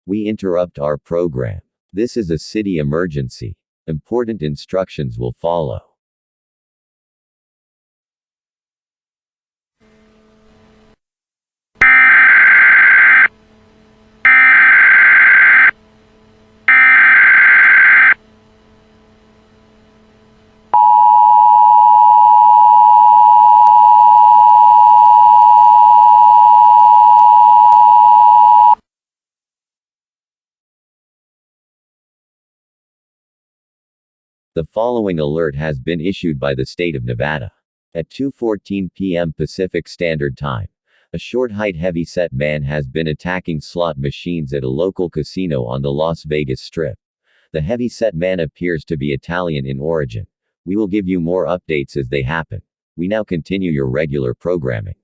We interrupt our program. This is a city emergency. Important instructions will follow. The following alert has been issued by the state of Nevada. At 2:14 p.m. Pacific Standard Time, a short-height heavy-set man has been attacking slot machines at a local casino on the Las Vegas Strip. The heavy-set man appears to be Italian in origin. We will give you more updates as they happen. We now continue your regular programming.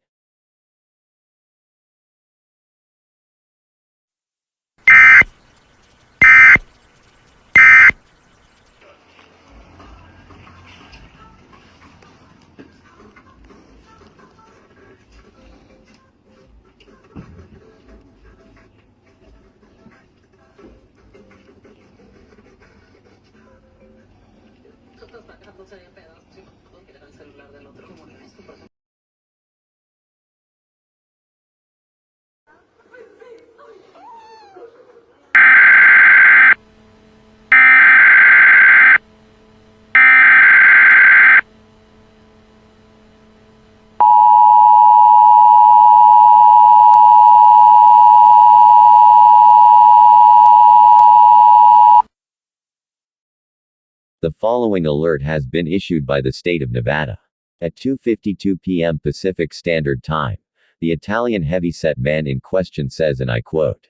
The following alert has been issued by the state of Nevada. At 2:52 p.m. Pacific Standard Time, the Italian heavy-set man in question says, and I quote,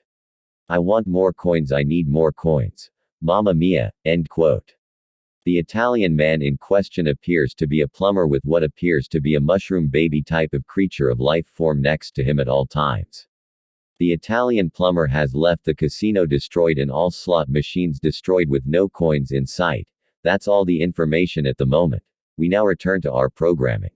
"I want more coins, I need more coins. Mamma mia," end quote. The Italian man in question appears to be a plumber with what appears to be a mushroom baby type of creature of life form next to him at all times. The Italian plumber has left the casino destroyed and all slot machines destroyed with no coins in sight. That's all the information at the moment. We now return to our programming.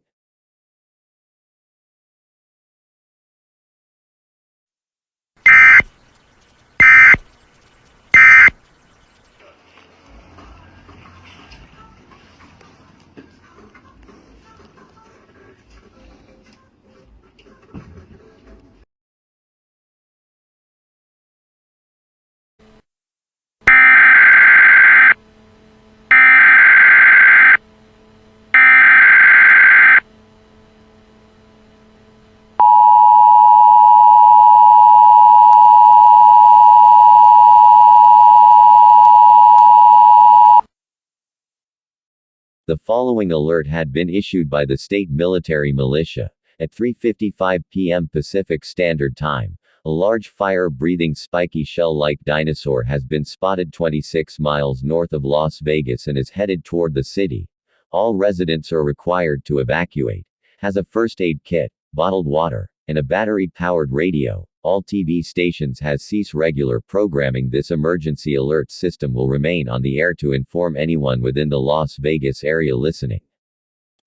The following alert had been issued by the state military militia. At 3:55 p.m. Pacific Standard Time, a large fire-breathing spiky shell-like dinosaur has been spotted 26 miles north of Las Vegas and is headed toward the city. All residents are required to evacuate. Has a first aid kit, bottled water, and a battery-powered radio. All TV stations has ceased regular programming. This emergency alert system will remain on the air to inform anyone within the Las Vegas area listening.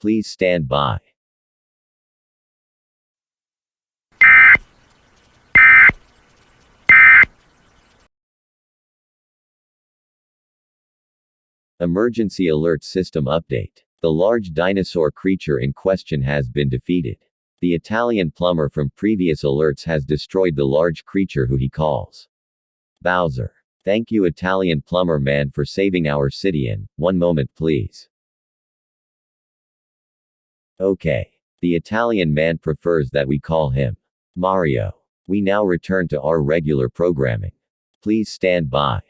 Please stand by. Emergency alert system update. The large dinosaur creature in question has been defeated. The Italian plumber from previous alerts has destroyed the large creature who he calls Bowser. Thank you, Italian plumber man, for saving our city in. One moment please. Okay. The Italian man prefers that we call him Mario. We now return to our regular programming. Please stand by.